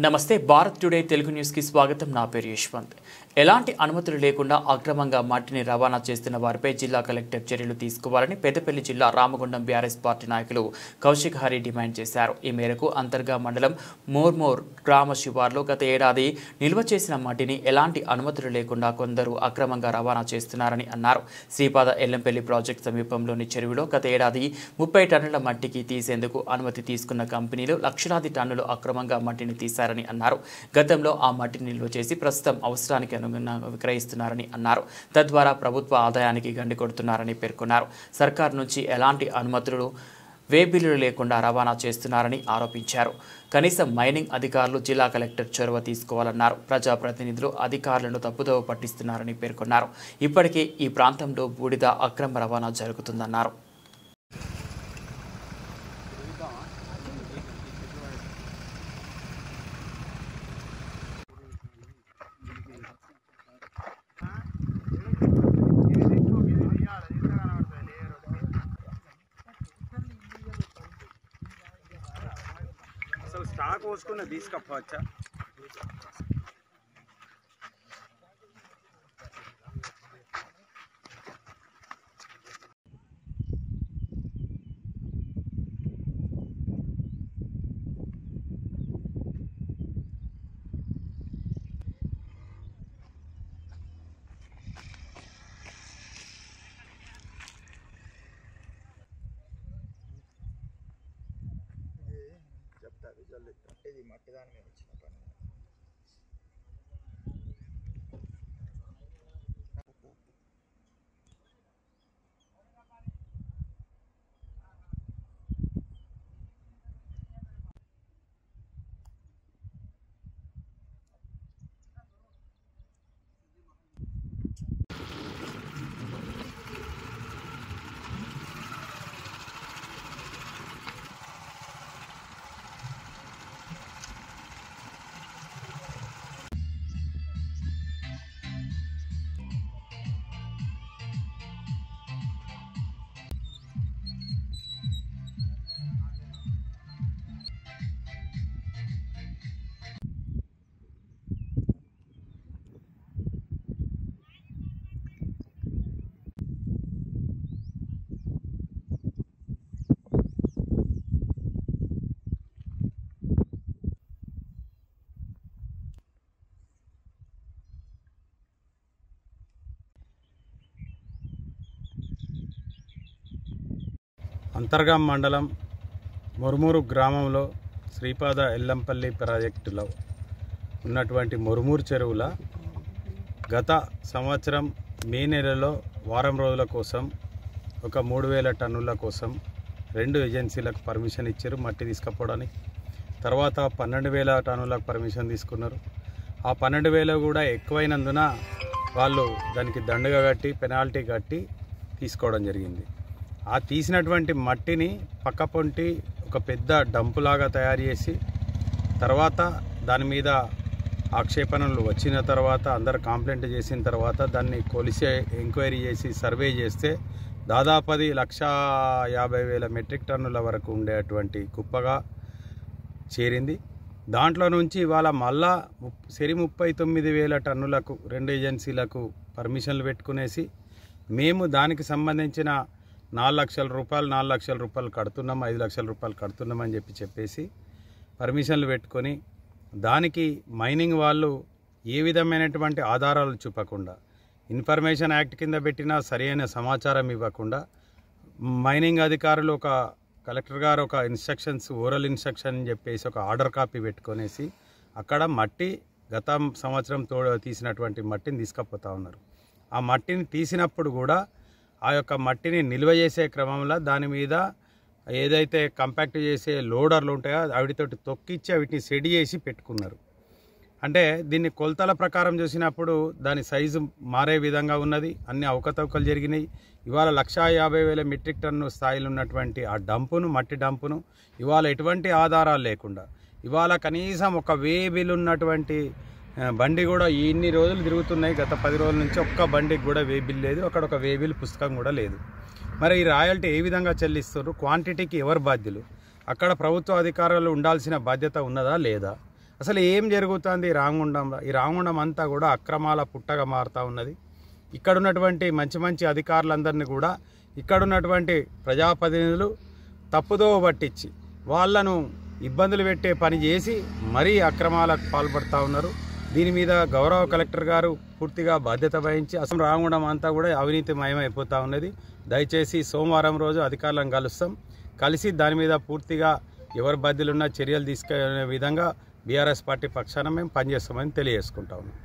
నమస్తే Bharat today Telugu news కి స్వాగతం. నా పేరు యశ్వంత్. ఎలాంటి అనుమతులు లేకుండా అక్రమంగా మట్టిని రవాణా చేస్తున్న వారిపై జిల్లా కలెక్టర్ చర్యలు తీసుకోవాలని పెద్దపల్లి జిల్లా రామగుండం బీఆర్ఎస్ పార్టీ నాయకులు కౌశిక్ హరి డిమాండ్ చేశారు. ఈ మేరకు అంతర్గా మండలం మోర్మోర్ గ్రామ శివార్లో గత ఏడాది నిల్వ చేసిన మట్టిని ఎలాంటి అనుమతులు లేకుండా కొందరు అక్రమంగా రవాణా చేస్తున్నారని అన్నారు. శ్రీపాద ఎల్లంపల్లి ప్రాజెక్టు సమీపంలోని చెరువులో గత ఏడాది 30 టన్నుల మట్టికి తీసేందుకు అనుమతి తీసుకున్న కంపెనీలు లక్షలాది టన్నులు అక్రమంగా మట్టిని తీశారని అన్నారు. గతంలో ఆ మట్టిని నిల్వ చేసి ప్రస్తుతం అవసరానికి అనుగుణంగా విక్రయిస్తున్నారని అన్నారు. తద్వారా ప్రభుత్వ ఆదాయానికి గండి కొడుతున్నారని పేర్కొన్నారు. సర్కార్ నుంచి ఎలాంటి అనుమతులు వేబిల్లులు లేకుండా రవాణా చేస్తున్నారని ఆరోపించారు. కనీసం మైనింగ్ అధికారులు జిల్లా కలెక్టర్ చొరవ తీసుకోవాలన్నారు. ప్రజాప్రతినిధులు అధికారులను తప్పుదోవ పట్టిస్తున్నారని పేర్కొన్నారు. ఇప్పటికే ఈ ప్రాంతంలో బూడిద అక్రమ రవాణా జరుగుతుందన్నారు. స్టాక్ పోసుకుని తీసుకపోవచ్చా? ఇది మట్టిదాని మీద వచ్చిన పని. అంతర్గా మండలం మొర్మూరు గ్రామంలో శ్రీపాద ఎల్లంపల్లి ప్రాజెక్టులో ఉన్నటువంటి మొర్మూరు చెరువుల గత సంవత్సరం మే నెలలో వారం రోజుల కోసం ఒక 3000 టన్నుల కోసం 2 ఏజెన్సీలకు పర్మిషన్ ఇచ్చారు మట్టి తీసుకుపోవడానికి. తర్వాత 12,000 టన్నులకు పర్మిషన్ తీసుకున్నారు. ఆ 12,000 కూడా ఎక్కువైనందున వాళ్ళు దానికి దండగా కట్టి పెనాల్టీ కట్టి తీసుకోవడం జరిగింది. ఆ తీసినటువంటి మట్టిని పక్కపొంటి ఒక పెద్ద డంపులాగా తయారు చేసి తర్వాత దాని మీద ఆక్షేపణలు వచ్చిన తర్వాత అందరు కంప్లైంట్ చేసిన తర్వాత దాన్ని కొలిసి ఎంక్వైరీ చేసి సర్వే చేస్తే దాదాపు 1,50,000 మెట్రిక్ టన్నుల వరకు ఉండేటువంటి కుప్పగా చేరింది. దాంట్లో నుంచి ఇవాళ మళ్ళా 39,000 టన్నులకు 2 ఏజెన్సీలకు పర్మిషన్లు పెట్టుకునేసి మేము దానికి సంబంధించిన 4 లక్షల రూపాయలు కడుతున్నాం, 5 లక్షల రూపాయలు కడుతున్నామని చెప్పేసి పర్మిషన్లు పెట్టుకొని దానికి మైనింగ్ వాళ్ళు ఏ విధమైనటువంటి ఆధారాలు చూపకుండా ఇన్ఫర్మేషన్ యాక్ట్ కింద పెట్టినా సరైన సమాచారం ఇవ్వకుండా మైనింగ్ అధికారులు ఒక కలెక్టర్ గారు ఒక ఇన్స్ట్రక్షన్స్ ఓరల్ ఇన్స్ట్రక్షన్ అని చెప్పేసి ఒక ఆర్డర్ కాపీ పెట్టుకొనేసి అక్కడ మట్టి గత సంవత్సరం తీసినటువంటి మట్టిని తీసుకుపోతూ ఉన్నారు. ఆ మట్టిని తీసినప్పుడు కూడా ఆ యొక్క మట్టిని నిల్వ చేసే క్రమంలో దాని మీద ఏదైతే కంపాక్ట్ చేసే లోడర్లు ఉంటాయో వాటితోటి తొక్కిచ్చి వీటిని సెడి చేసి పెట్టుకున్నారు. అంటే దీన్ని కొలతల ప్రకారం చూసినప్పుడు దాని సైజు మారే విధంగా ఉన్నది. అన్ని అవకతవకలు జరిగినాయి. ఇవాళ 1,50,000 మెట్రిక్ టన్ను స్థాయిలో ఉన్నటువంటి ఆ డంపును మట్టి డంపును ఇవాళ ఎటువంటి ఆధారాలు లేకుండా ఇవాళ కనీసం ఒక వే బిల్ ఉన్నటువంటి బండి కూడా ఇన్ని రోజులు తిరుగుతున్నాయి. గత 10 రోజుల నుంచి ఒక్క బండికి కూడా వే బిల్ లేదు. అక్కడ ఒక వే బిల్ పుస్తకం కూడా లేదు. మరి ఈ రాయల్టీ ఏ విధంగా చెల్లిస్తారు? క్వాంటిటీకి ఎవరు బాధ్యులు? అక్కడ ప్రభుత్వ అధికారులు ఉండాల్సిన బాధ్యత ఉన్నదా లేదా? అసలు ఏం జరుగుతుంది రామగుండంలో? ఈ రామగుండం అంతా కూడా అక్రమాల పుట్టగా మారుతూ ఉన్నది. ఇక్కడ ఉన్నటువంటి మంచి మంచి అధికారులందరినీ కూడా ఇక్కడ ఉన్నటువంటి ప్రజాప్రతినిధులు తప్పుదో పట్టించి వాళ్ళను ఇబ్బందులు పెట్టే పని చేసి మరీ అక్రమాలకు పాల్పడుతూ ఉన్నారు. దీని మీద గౌరవ కలెక్టర్ గారు పూర్తిగా బాధ్యత వహించి అసలు రామగుండం అంతా కూడా అవినీతిమయమైపోతూ ఉన్నది. దయచేసి సోమవారం రోజు అధికారులను కలిసి దాని మీద పూర్తిగా ఎవరి బాధ్యులున్నా చర్యలు తీసుకునే విధంగా బీఆర్ఎస్ పార్టీ పక్షాన మేము పనిచేస్తామని తెలియజేసుకుంటా ఉన్నాం.